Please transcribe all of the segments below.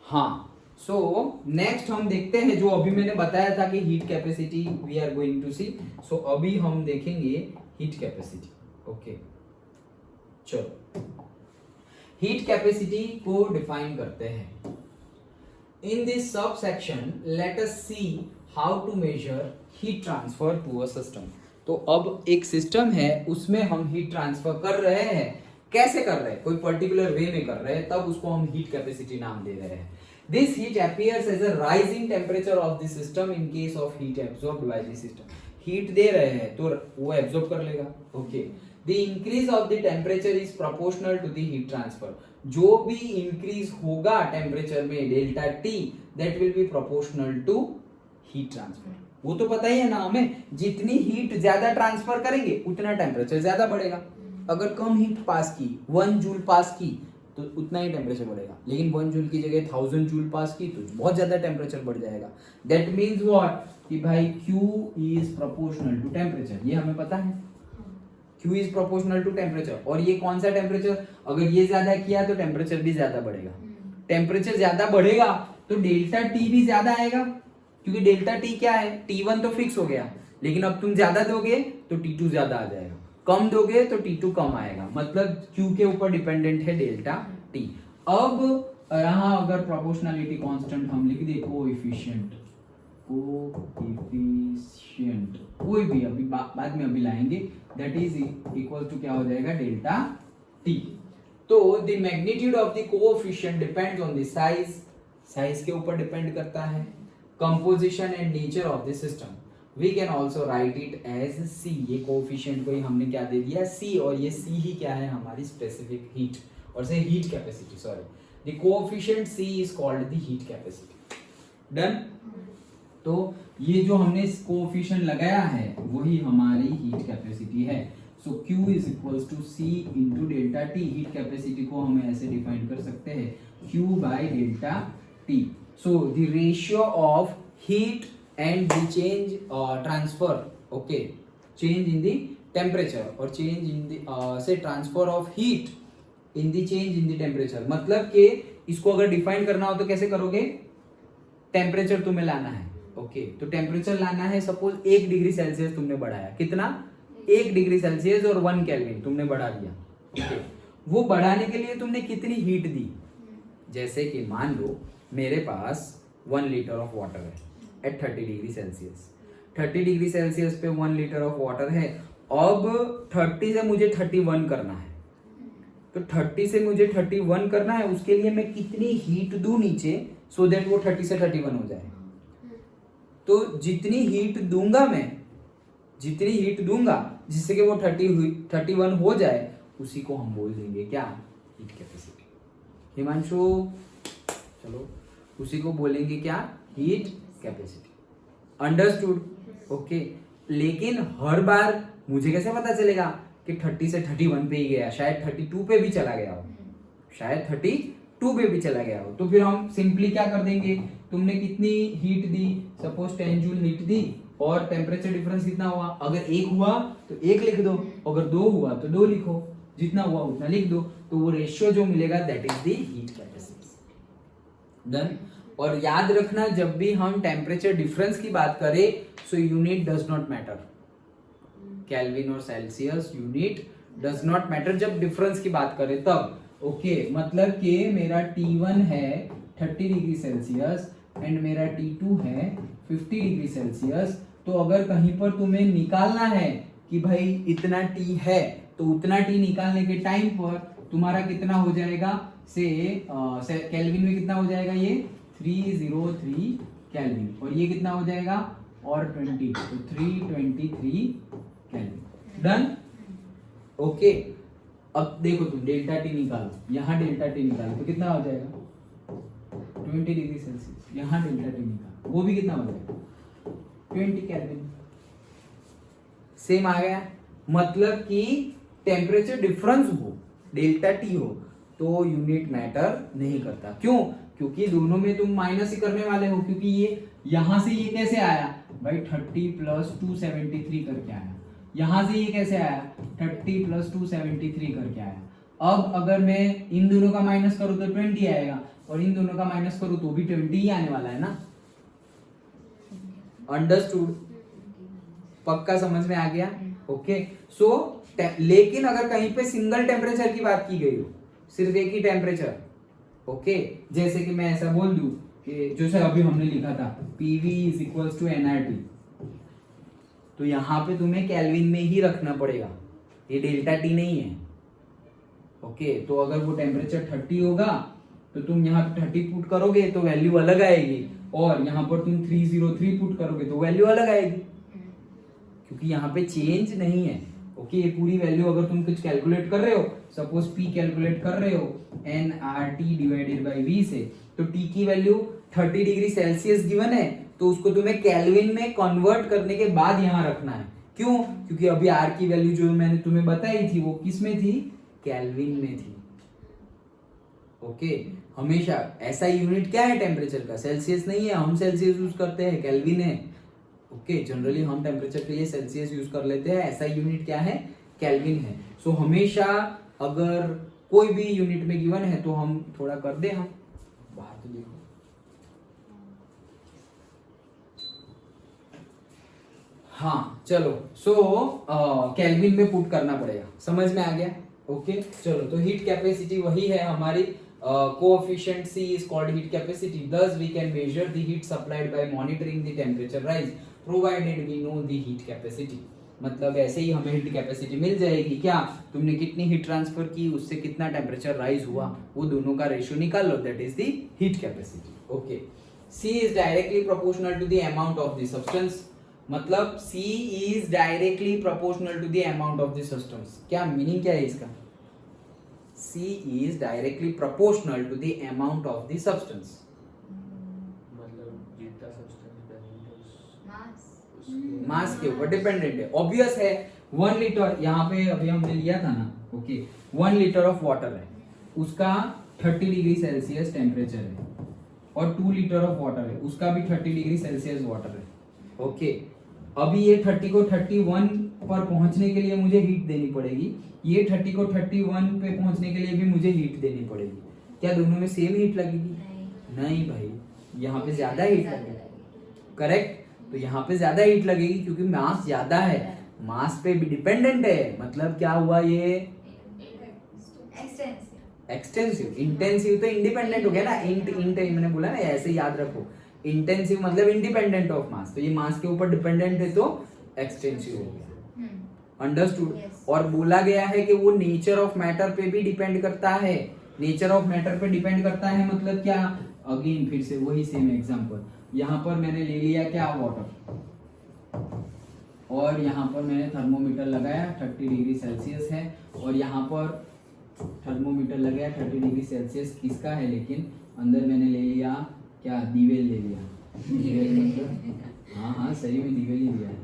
हाँ, so next हम देखते हैं जो अभी मैंने बताया था कि heat capacity we are going to see. So अभी हम देखेंगे हीट कैपेसिटी। ओके, चलो हीट कैपेसिटी को डिफाइन करते हैं। In this sub section let us see how to measure heat transfer to a system. तो अब एक सिस्टम है, उसमें हम हीट ट्रांसफर कर रहे हैं। कैसे कर रहे हैं? कोई पर्टिकुलर वे में कर रहे हैं, तब उसको हम हीट कैपेसिटी नाम दे रहे हैं। This heat appears as a rising temperature of the system in case of heat absorbed by the system। Heat दे रहे हैं तो वो एब्जॉर्ब कर लेगा। Okay, the increase of the temperature is proportional to the heat transfer. जो भी increase होगा टेम्परेचर में delta T, that will be proportional to heat transfer. वो तो पता ही है ना हमें, जितनी हीट ज्यादा ट्रांसफर करेंगे उतना टेम्परेचर ज्यादा बढ़ेगा। अगर कम हीट पास की, 1 जूल पास की, तो उतना ही टेम्परेचर बढ़ेगा। लेकिन 1 जूल की जगह 1000 जूल पास की तो बहुत ज्यादा टेम्परेचर बढ़ जाएगा। दैट मीन्स व्हाट, कि भाई Q is proportional to temperature. ये हमें पता है, Q is proportional to temperature. और ये कौन सा टेम्परेचर? अगर ये ज्यादा किया तो टेम्परेचर भी ज्यादा बढ़ेगा। टेम्परेचर ज्यादा बढ़ेगा तो डेल्टा टी भी ज्यादा आएगा, क्योंकि डेल्टा टी क्या है, T1 तो फिक्स हो गया। लेकिन अब तुम ज्यादा दोगे तो T2 ज्यादा आ जाएगा, कम दोगे तो T2 कम आएगा। मतलब Q के ऊपर डिपेंडेंट है डेल्टा T। अब यहाँ अगर प्रोपोर्शनलिटी कांस्टेंट हम लिख दे, कोएफिशिएंट कोई भी अभी बाद में अभी लाएंगे, दैट इज इक्वल टू क्या हो जाएगा, डेल्टा T। तो the magnitude of the coefficient depends on the size, size के ऊपर डिपेंड करता है, composition and nature of the system. We can also write it as C। ये कोएफिशिएंट को ही हमने क्या दे दिया, C। और ये C ही क्या है, हमारी स्पेसिफिक हीट, और से heat capacity, sorry the coefficient C is called the heat capacity. Done. तो ये जो हमने कोएफिशिएंट लगाया है वही हमारी हीट कैपेसिटी है। So Q is equals to C into delta T। Heat capacity को हम ऐसे डिफाइन कर सकते हैं, Q by delta T। So the ratio of heat and the change transfer, okay, change in the temperature or change in the say transfer of heat in the change in the temperature। मतलब कि इसको अगर define करना हो तो कैसे करोगे, temperature तुम्हें लाना है। ओके, तो टेम्परेचर लाना है, सपोज 1 डिग्री सेल्सियस तुमने बढ़ाया, कितना, 1 डिग्री सेल्सियस और 1 केल्विन तुमने बढ़ा दिया। ओके, वो बढ़ाने के लिए तुमने कितनी हीट दी? जैसे कि मान लो मेरे पास 1 लीटर ऑफ वाटर है at 30 degree Celsius. 30 degree Celsius पे 1 लीटर ऑफ वाटर है। अब 30 से मुझे 31 करना है, तो 30 से मुझे 31 करना है, उसके लिए मैं कितनी हीट दूं नीचे, सो दैट वो 30 से 31 हो जाए। तो जितनी हीट दूंगा मैं, जितनी हीट दूंगा जिससे कि वो 31 हो जाए, उसी को हम बोल देंगे क्या, हीट कैपेसिटी। हिमांशु, चलो उसी को बोलेंगे क्या, हीट कैपेसिटी। अंडरस्टूड? ओके, लेकिन हर बार मुझे कैसे पता चलेगा कि 30 से 31 पे ही गया, शायद 32 पे भी चला गया हो, शायद 32 पे भी चला गया हो। तो फिर हम सिंपली क्या कर देंगे, तुमने कितनी हीट दी, सपोज 10 जूल हीट दी, और टेम्परेचर डिफरेंस कितना हुआ, अगर 1 हुआ तो 1 लिख दो, अगर 2 हुआ तो 2 लिखो, जितना हुआ उतना लिख दो। तो वो रेशियो जो मिलेगा that is the heat capacity. Done. और याद रखना, जब भी हम टेम्परेचर डिफरेंस की बात करें, so unit does not matter, kelvin और Celsius unit does not matter जब डिफरेंस की बात करें तब। ओके, मतलब कि मेरा T1 है 30 डिग्री सेल्सियस एंड मेरा T2 है 50 डिग्री सेल्सियस। तो अगर कहीं पर तुम्हें निकालना है कि भाई इतना T है, तो उतना T निकालने के टाइम पर तुम्हारा कितना हो जाएगा, से केल्विन में कितना हो जाएगा, ये 303 केल्विन, और ये कितना हो जाएगा, और 20, तो 323 केल्विन। डन। ओके, अब देखो तुम डेल्टा टी निकालो, यहाँ डेल्टा टी निकालो तो कितना हो जाएगा, 20 डिग्री सेल्सियस। यहाँ डेल्टा टी निकालो, वो भी कितना हो जाएगा, 20 केल्विन। सेम आ गया। मतलब कि टेम्परेचर डिफरेंस हो, डेल्टा टी हो, तो यूनिट मैटर नहीं करता। क्यों? क्योंकि दोनों में तुम माइनस ही करने वाले हो, क्योंकि ये यहां से ये कैसे आया भाई, 30 प्लस 273 करके आया। यहां से ये कैसे आया, 30 प्लस 273 करके आया। अब अगर मैं इन दोनों का माइनस करूं तो 20 आएगा, और इन दोनों का माइनस करूं तो भी 20 ही आने वाला है ना। अंडरस्टूड? पक्का समझ में आ गया? ओके। सो लेकिन अगर कहीं पे सिंगल टेम्परेचर की बात की गई हो, सिर्फ एक ही टेम्परेचर, ओके, जैसे कि मैं ऐसा बोल दूं कि जैसे अभी हमने लिखा था PV is equals to nRT, तो यहाँ पे तुम्हें केल्विन में ही रखना पड़ेगा, ये डेल्टा टी नहीं है। ओके, तो अगर वो टेम्परेचर 30 होगा तो तुम यहाँ पे 30 पुट करोगे तो वैल्यू अलग आएगी, और यहाँ पर तुम 303 पुट करोगे तो वैल्यू अलग आएगी, क्योंकि यहाँ पे चेंज नहीं है। ओके, ये पूरी वैल्यू अगर तुम कुछ कैलकुलेट कर रहे हो, सपोज P कैलकुलेट कर रहे हो nRT डिवाइडेड बाय V से, तो T की वैल्यू 30 डिग्री सेल्सियस गिवन है, तो उसको तुम्हें केल्विन में कन्वर्ट करने के बाद यहाँ रखना है। क्यों? क्योंकि अभी R की वैल्यू जो मैंने तुम्हें बताई थी वो किस में थी? केल्विन में थी। ओके, हमेशा ऐसा यूनिट क्या है टेम्परेचर का? सेल्सियस नहीं है, हम सेल्सियस यूज करते हैं, केल्विन है। ओके, जनरली हम टेम्परेचर के लिए सेल्सियस यूज कर लेते हैं, ऐसा यूनिट क्या है? केल्विन है। सो हमेशा अगर कोई भी यूनिट में गिवन है तो हम थोड़ा कर दे, हम बाहर तो देखो, हाँ चलो। सो केल्विन में पुट करना पड़ेगा, समझ में आ गया? ओके, चलो, तो हीट कैपेसिटी वही है हमारी, coefficient C is called heat capacity. Thus we can measure the heat supplied by monitoring the temperature rise, provided we know the heat capacity. मतलब ऐसे ही हमें हीट कैपेसिटी मिल जाएगी। क्या? तुमने कितनी हीट ट्रांसफर की, उससे कितना टेम्परेचर राइज हुआ, वो दोनों का रेशियो निकाल लो, that is the heat capacity. Okay, C is directly proportional to the amount of the substance, मतलब C is directly proportional to the amount of the substance। क्या मीनिंग क्या है इसका? C is directly proportional to the amount of the substance। मतलब जितना substance मास के ऊपर dependent है, ऑब्वियस है। 1 लीटर यहाँ पे अभी हमने लिया था ना, ओके, 1 लीटर ऑफ वाटर है, उसका 30 डिग्री सेल्सियस टेम्परेचर है, और 2 लीटर ऑफ वाटर है, उसका भी 30 डिग्री सेल्सियस वाटर है। ओके, अभी ये 30 को 31 पर पहुंचने के लिए मुझे हीट देनी पड़ेगी, ये 30 को 31 पे पहुंचने के लिए भी मुझे हीट देनी पड़ेगी। क्या दोनों में सेम हीट लगेगी? नहीं भाई, यहाँ पे ज्यादा हीट लगेगी। करेक्ट, तो यहाँ पे ज्यादा हीट लगेगी क्योंकि मास ज्यादा है, मास पे भी डिपेंडेंट है। मतलब क्या हुआ? ये एक्सटेंसिव, इंटेंसिव तो इंडिपेंडेंट हो गया ना, इंट मैंने बोला ना, ऐसे याद रखो। इंटेंसिव मतलब इंडिपेंडेंट ऑफ मास, तो ये मास के ऊपर डिपेंडेंट है तो एक्सटेंसिव हो गया। अंडरस्टूड? और बोला गया है कि वो नेचर ऑफ मैटर पे भी डिपेंड करता है। नेचर ऑफ मैटर पे डिपेंड करता है मतलब क्या? अगेन फिर से वही सेम एग्जांपल, यहाँ पर मैंने ले लिया क्या? वाटर, और यहाँ पर मैंने थर्मोमीटर लगाया, 30 डिग्री सेल्सियस है, और यहाँ पर थर्मोमीटर लगाया 30 डिग्री सेल्सियस किसका है, लेकिन अंदर मैंने ले लिया क्या? दीवेल ले लिया। दीवेल मतलब हाँ हाँ सही में दीवेल ही लिया है।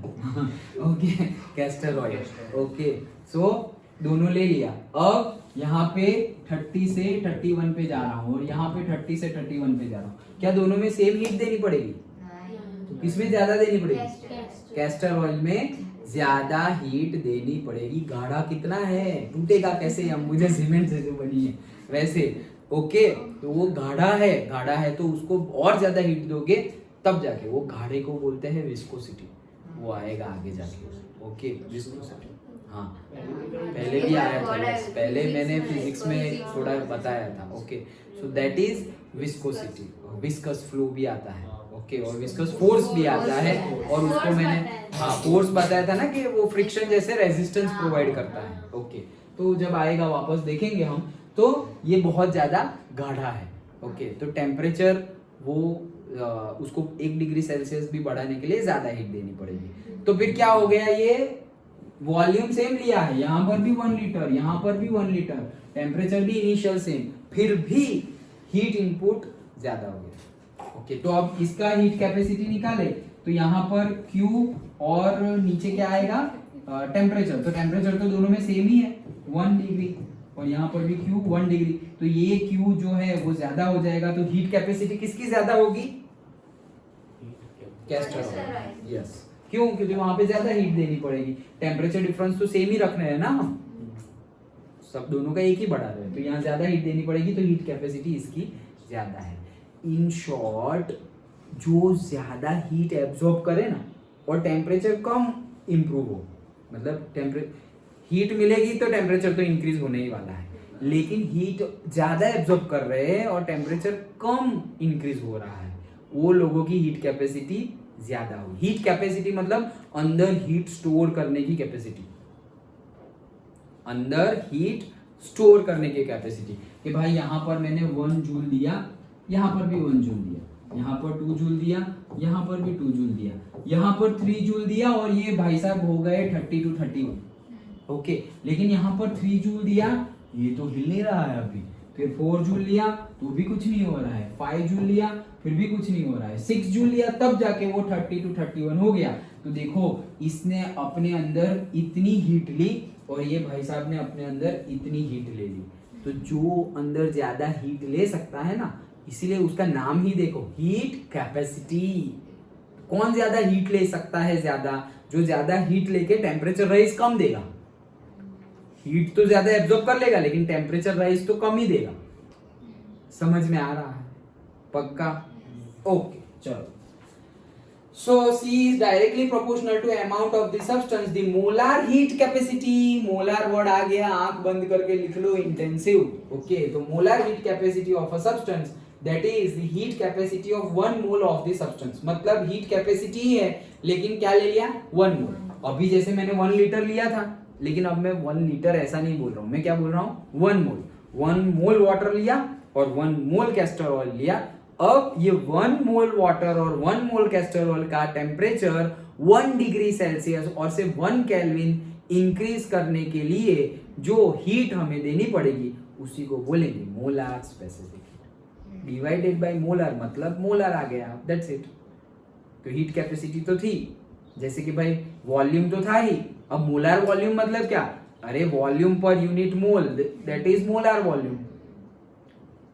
Okay, castor oil. ओके, सो दोनों ले लिया। अब यहाँ पे 30 से 31 पे जा रहा हूँ, और यहाँ पे 30 से 31 पे जा रहा हूँ। क्या दोनों में सेम हीट देनी पड़ेगी? तो किसमें ज्यादा देनी पड़ेगी? कैस्टर ऑयल में ज्यादा हीट देनी पड़ेगी। गाढ़ा कितना है? टूटेगा कैसे? अंबुजा सीमेंट से जो बनी है वैसे। ओके, तो वो गाढ़ा है तो उसको और ज्यादा हीट दोगे तब जाके वो गाढ़े को बोलते हैं विस्कोसिटी, वो आएगा आगे जाके। ओके, विस्कोसिटी, हाँ पहले भी आया था, पहले मैंने फिजिक्स में थोड़ा बताया था। Okay, so that is viscosity. Viscous flow भी आता है, ओके, और विस्कस फोर्स भी आता है, और उसको मैंने हाँ फोर्स बताया था ना कि वो फ्रिक्शन जैसे रेजिस्टेंस प्रोवाइड करता है। ओके, तो जब आएगा वापस देखेंगे हम, तो ये बहुत ज्यादा गाढ़ा है। ओके, तो टेम्परेचर वो उसको 1 डिग्री सेल्सियस भी बढ़ाने के लिए ज्यादा हीट देनी पड़ेगी। तो फिर क्या हो गया? ये वॉल्यूम सेम लिया है, यहाँ पर भी 1 लीटर, यहाँ पर भी 1 लीटर, टेम्परेचर भी इनिशियल सेम, फिर भी हीट इनपुट ज्यादा हो गया। ओके, तो अब इसका हीट कैपेसिटी निकाले, तो यहाँ पर Q और नीचे क्या आएगा? टेम्परेचर। तो टेम्परेचर तो दोनों में सेम ही है, 1 डिग्री, और यहाँ पर भी Q 1 डिग्री, तो ये Q जो है वो ज्यादा हो जाएगा। तो हीट कैपेसिटी किसकी ज्यादा होगी? Castor oil. यस, क्यों? क्योंकि वहां पे ज्यादा हीट देनी पड़ेगी। टेम्परेचर डिफरेंस तो सेम ही रखना है ना हम। सब दोनों का एक ही बढ़ा रहे हैं, तो यहाँ ज्यादा हीट देनी पड़ेगी, तो हीट कैपेसिटी इसकी ज्यादा है। इन शॉर्ट, जो ज्यादा हीट एब्जॉर्ब करे ना और टेम्परेचर कम इंप्रूव हो, मतलब हीट मिलेगी तो टेम्परेचर तो इंक्रीज होने ही वाला है, लेकिन हीट ज्यादा एब्जॉर्ब कर रहे हैं और टेम्परेचर कम इंक्रीज हो रहा है, वो लोगों की हीट कैपेसिटी ज्यादा होगी। हीट कैपेसिटी मतलब अंदर हीट स्टोर करने की कैपेसिटी, अंदर हीट स्टोर करने की कैपेसिटी, कि भाई यहाँ पर मैंने 1 जूल दिया, यहाँ पर भी 1 जूल दिया, यहाँ पर 2 जूल दिया, यहाँ पर भी 2 जूल दिया, यहाँ पर 3 जूल दिया, और ये भाई साहब हो गए 30 to 31। ओके, लेकिन यहाँ पर 3 जूल दिया, ये तो हिल नहीं रहा है अभी, फिर 4 जूल लिया तो भी कुछ नहीं हो रहा है, 5 जूल लिया फिर भी कुछ नहीं हो रहा है, 6 जूल लिया तब जाके वो 30 to 31 हो गया। तो देखो इसने अपने अंदर इतनी हीट ली और ये भाई साहब ने अपने अंदर इतनी हीट ले ली। तो जो अंदर ज्यादा हीट ले सकता है ना, इसीलिए उसका नाम ही देखो, हीट कैपेसिटी। कौन ज्यादा हीट ले सकता है? ज्यादा, जो ज्यादा हीट लेके टेम्परेचर राइज कम देगा। हीट तो ज्यादा एब्जॉर्ब कर लेगा लेकिन टेम्परेचर राइज तो कम ही देगा। समझ में आ रहा है? पक्का? ओके, चलो। So C is directly proportional to amount of the substance. The molar heat capacity, molar word आ गया, आंख बंद करके लिख लो, intensive. Okay, तो molar heat capacity of a substance, that is the heat capacity of 1 mole of the substance. मतलब heat capacity ही है लेकिन क्या ले लिया? 1 mole. अभी जैसे मैंने 1 लीटर लिया था, लेकिन अब मैं 1 लीटर ऐसा नहीं बोल रहा हूँ, मैं क्या बोल रहा हूँ? 1 मोल। 1 मोल वाटर लिया और 1 मोल कैस्टर ऑयल लिया। अब ये 1 मोल वाटर और 1 मोल कैस्टर ऑयल का टेम्परेचर 1 डिग्री सेल्सियस और से 1 केल्विन इंक्रीज करने के लिए जो हीट हमें देनी पड़ेगी उसी को बोलेंगे molar specific heat. Divided by molar मतलब मोलार आ गया, दैट्स इट। तो हीट कैपेसिटी तो थी, जैसे कि भाई वॉल्यूम तो था ही, अब मोलार वॉल्यूम मतलब क्या? अरे वॉल्यूम पर unit mole, that is molar volume.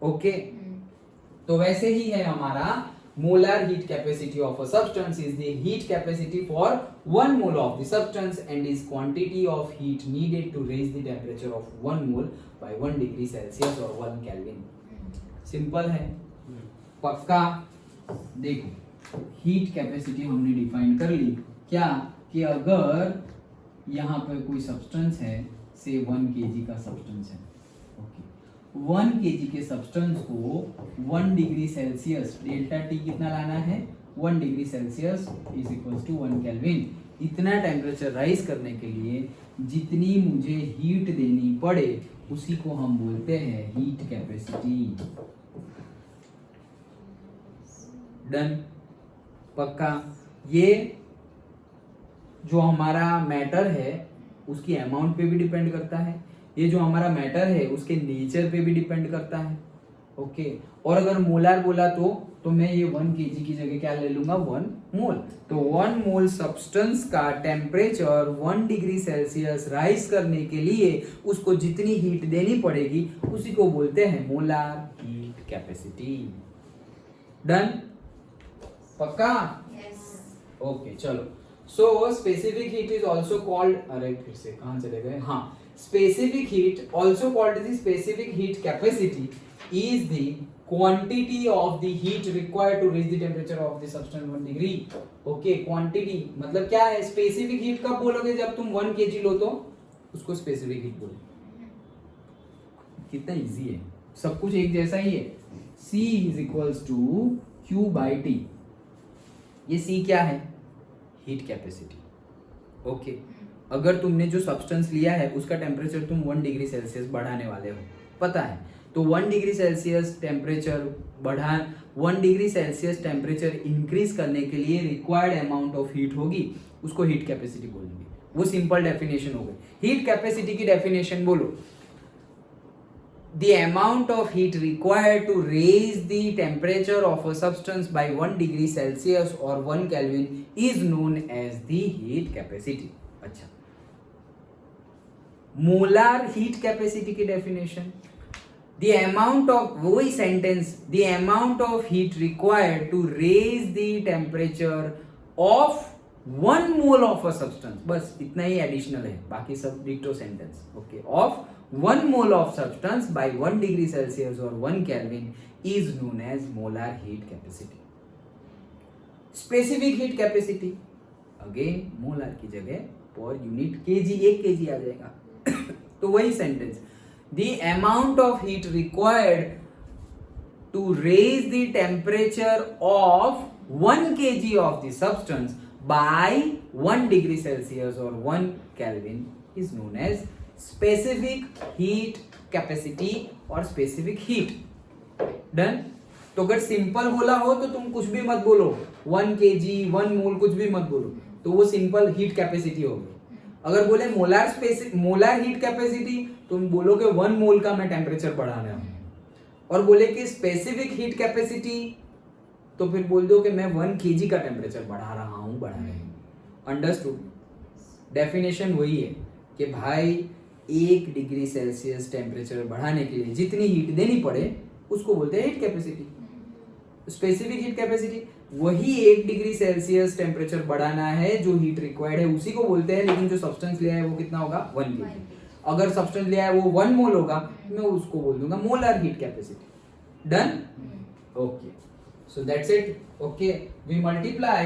Okay, तो वैसे ही है हमारा molar heat capacity of a substance is the heat capacity for 1 mole of the substance and is quantity of heat needed to raise the temperature of 1 mole by 1 degree Celsius और 1 kelvin. Simple है, पक्का? देखो heat capacity हमने define कर ली क्या, कि अगर यहाँ पे कोई सब्सटेंस है, से 1 kg का सब्सटेंस है, ओके, 1 kg के सब्सटेंस को 1 डिग्री सेल्सियस, डेल्टा टी कितना लाना है? 1 degree Celsius is equals to 1 kelvin. इतना टेम्परेचर राइज करने के लिए जितनी मुझे हीट देनी पड़े उसी को हम बोलते हैं हीट कैपेसिटी। डन? पक्का? ये जो हमारा मैटर है उसकी अमाउंट पे भी डिपेंड करता है, ये जो हमारा मैटर है उसके नेचर पे भी डिपेंड करता है। ओके, और अगर मोलार बोला तो मैं ये 1 kg की जगह क्या ले लूंगा? 1 मोल। तो 1 मोल सब्सटेंस का टेम्परेचर 1 डिग्री सेल्सियस राइज करने के लिए उसको जितनी हीट देनी पड़ेगी उसी को बोलते हैं मोलार हीट कैपेसिटी। डन? पक्का? ओके, चलो। So specific heat is also called, अरे फिर से कहाँ चले गए? हाँ, specific heat also called the specific heat capacity is the quantity of the heat required to raise the temperature of the substance 1 degree. Okay, quantity मतलब क्या है? specific heat कब बोलोगे? जब तुम 1 kg लो तो उसको specific heat बोलो। कितना इजी है, सब कुछ एक जैसा ही है। C is equals to Q by T। ये C क्या है? Heat capacity. ओके, अगर तुमने जो सब्सटेंस लिया है उसका टेम्परेचर तुम 1 डिग्री सेल्सियस बढ़ाने वाले हो, पता है, तो 1 degree Celsius temperature 1 degree Celsius temperature increase करने के लिए रिक्वायर्ड अमाउंट ऑफ हीट होगी, उसको हीट कैपेसिटी बोलेंगे। वो सिंपल डेफिनेशन हो गई। हीट कैपेसिटी की डेफिनेशन बोलो, the amount of heat required to raise the temperature of a substance by 1 degree Celsius or 1 Kelvin is known as the heat capacity। अच्छा, molar heat capacity की definition, the amount of, वही sentence, the amount of heat required to raise the temperature of 1 mole of a substance, बस इतना ही additional है, बाकी सब डिक्टो sentence, okay, of 1 mole of substance by 1 degree Celsius और 1 kelvin is known as molar heat capacity. Specific heat capacity, again molar की जगह पर यूनिट केजी, 1 केजी आ जाएगा तो वही sentence, the amount of heat required to raise the temperature of 1 kg of the substance by 1 degree Celsius or 1 Kelvin is known as specific heat capacity or specific heat. Done? तो अगर simple बोला हो तो तुम कुछ भी मत बोलो, 1 kg 1 मोल कुछ भी मत बोलो, तो वो सिंपल हीट कैपेसिटी होगी। अगर बोले मोलर हीट कैपेसिटी, तुम बोलो कि 1 मोल का मैं टेम्परेचर बढ़ा रहा हूं, और बोले कि स्पेसिफिक हीट कैपेसिटी, तो फिर बोल दो कि मैं 1 kg का टेम्परेचर बढ़ा रहा हूं, बढ़ा रहे हूं। अंडरस्टूड? डेफिनेशन वही है कि भाई 1 डिग्री सेल्सियस टेम्परेचर बढ़ाने के लिए जितनी हीट देनी पड़े उसको बोलते हैं heat capacity. Specific heat capacity वही 1 डिग्री सेल्सियस टेम्परेचर बढ़ाना है जो हीट रिक्वायर्ड है, उसी को बोलते हैं, लेकिन जो सब्सटेंस लिया है वो कितना होगा, 1 kg। अगर सब्सटेंस लिया है वो 1 मोल होगा, मैं उसको बोल दूंगा molar heat capacity. Done? Okay, so that's it. Okay, we multiply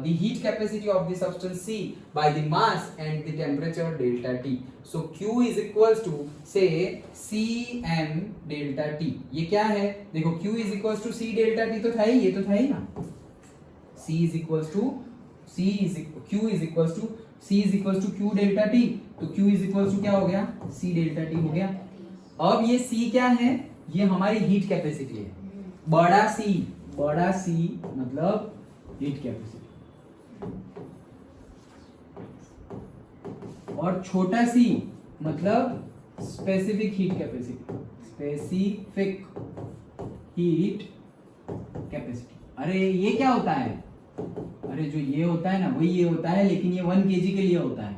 the heat capacity of the substance C by the mass and the temperature delta T. So Q is equals to say Cm delta T. ये क्या है, देखो Q is equals to C delta T तो था ही, ये तो था ही ना, Q is equals to C is equals to Q delta T, तो Q is equals to क्या हो गया, C delta T हो गया। अब ये C क्या है, ये हमारी हीट कैपेसिटी है, बड़ा सी मतलब हीट कैपेसिटी, और छोटा सी मतलब specific heat capacity, specific heat capacity. अरे ये क्या होता है, अरे जो ये होता है ना वही ये होता है, लेकिन ये 1 kg के लिए होता है।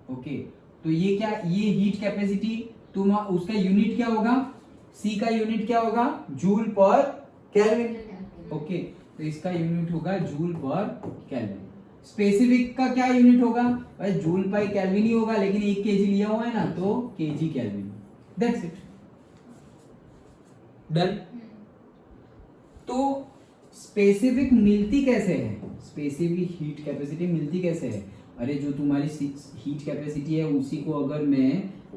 ओके, तो ये क्या, ये हीट कैपेसिटी, तुम उसका यूनिट क्या होगा, सी का यूनिट क्या होगा, जूल पर केल्विन। ओके, तो इसका यूनिट होगा जूल पर केल्विन। स्पेसिफिक का क्या यूनिट होगा, भाई जूल पर केल्विन ही होगा, लेकिन 1 kg लिया हुआ है ना, तो kg kelvin. That's it, done. तो स्पेसिफिक मिलती कैसे है, स्पेसिफिक हीट कैपेसिटी मिलती कैसे है, अरे जो तुम्हारी हीट कैपेसिटी है उसी को अगर मैं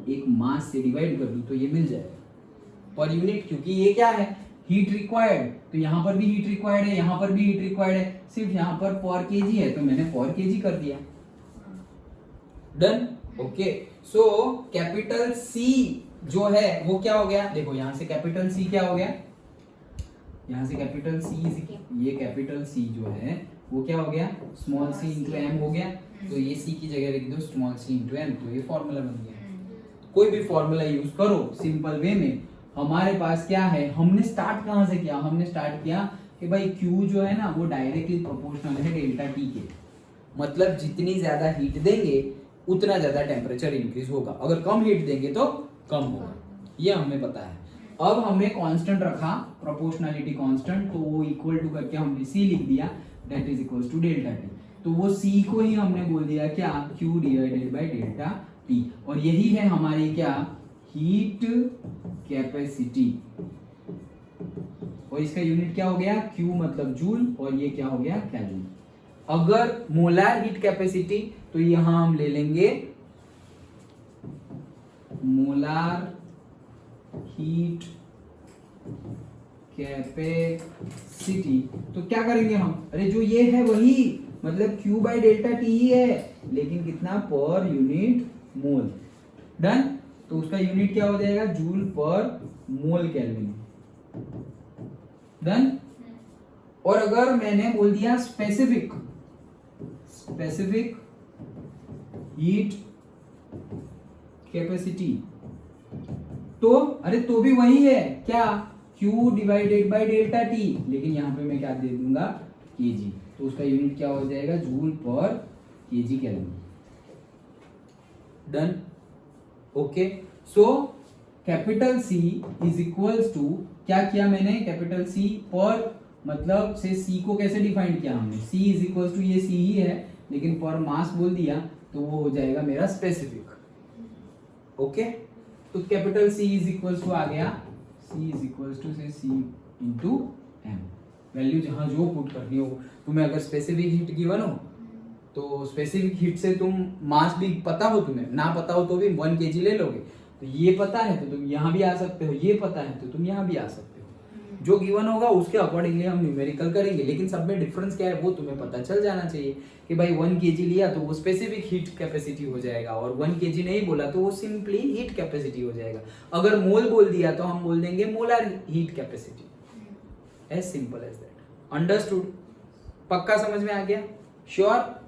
एक मास से डिवाइड कर दूं तो ये मिल जाएगा पर यूनिट, क्योंकि ये क्या है, हीट रिक्वायर्ड, तो यहाँ पर भी हीट रिक्वायर्ड है, यहाँ पर भी हीट रिक्वायर्ड है, सिर्फ यहाँ पर पर केजी है तो मैंने पर केजी कर दिया। Done. Okay, so capital C जो है वो क्या हो गया, देखो यहाँ से कैपिटल सी क्या हो गया, यहाँ से कैपिटल सी, ये कैपिटल सी जो है वो क्या हो गया, स्मॉल सी इंटू एम हो गया, तो ये सी की जगह लिख दो स्मॉल सी इंटू एम, तो ये फॉर्मूला बन गया। कोई भी फॉर्मूला यूज करो सिंपल वे में। हमारे पास क्या है, हमने स्टार्ट कहां से किया, हमने स्टार्ट किया कि भाई Q जो है ना वो डायरेक्टली प्रोपोर्शनल है डेल्टा T के, मतलब जितनी ज्यादा हीट देंगे उतना ज्यादा टेम्परेचर इंक्रीज होगा, अगर कम हीट देंगे तो कम होगा, ये हमें पता है। अब हमने कांस्टेंट रखा, प्रोपोर्शनलिटी कांस्टेंट, तो वो इक्वल टू करके हमने C लिख दिया, that is equals to delta T, तो वो C को ही हमने बोल दिया क्या, Q divided by delta T, और यही है हमारी क्या, हीट कैपेसिटी, और इसका यूनिट क्या हो गया, Q मतलब जूल, और ये क्या हो गया, केल्विन। अगर मोलर हीट कैपेसिटी तो यहां हम ले लेंगे मोलर हीट कैपेसिटी, तो क्या करेंगे हम, अरे जो ये है वही, मतलब Q बाय डेल्टा T ही है, लेकिन कितना, पर यूनिट मोल। डन। तो उसका यूनिट क्या हो जाएगा, जूल पर मोल केल्विन। डन। और अगर मैंने बोल दिया स्पेसिफिक हीट कैपेसिटी, तो अरे तो भी वही है क्या, Q divided by delta T, लेकिन यहां पे मैं क्या दे दूंगा, kg, तो उसका यूनिट क्या हो जाएगा, जूल पर kg kelvin. Done. Okay, so capital C is equals to, क्या किया मैंने, कैपिटल C पर मतलब से C को कैसे डिफाइन किया हमने, C इज इक्वल टू ये C ही है, लेकिन पर मास बोल दिया तो वो हो जाएगा मेरा स्पेसिफिक। ओके, तो capital C is equal to आ गया, C इज इक्वल टू से C इंटू M। वैल्यू जहां जो पुट करनी हो, तुम्हें अगर स्पेसिफिक हीट गिवन हो तो स्पेसिफिक हीट से तुम मास भी पता हो, तुम्हें ना पता हो तो भी 1 kg ले लोगे। तो ये पता है तो तुम यहाँ भी आ सकते हो, ये पता है तो तुम यहाँ भी आ सकते हो। जो गिवन होगा उसके अकॉर्डिंगली हम न्यूमेरिकल करेंगे, लेकिन सब में डिफरेंस क्या है वो तुम्हें पता चल जाना चाहिए कि भाई 1 kg लिया तो वो स्पेसिफिक हीट कैपेसिटी हो जाएगा, और 1 kg नहीं बोला तो वो सिंपली हीट कैपेसिटी हो जाएगा। अगर मोल बोल दिया तो हम बोल देंगे molar heat capacity. As simple as that. Understood? पक्का समझ में आ गया? श्योर?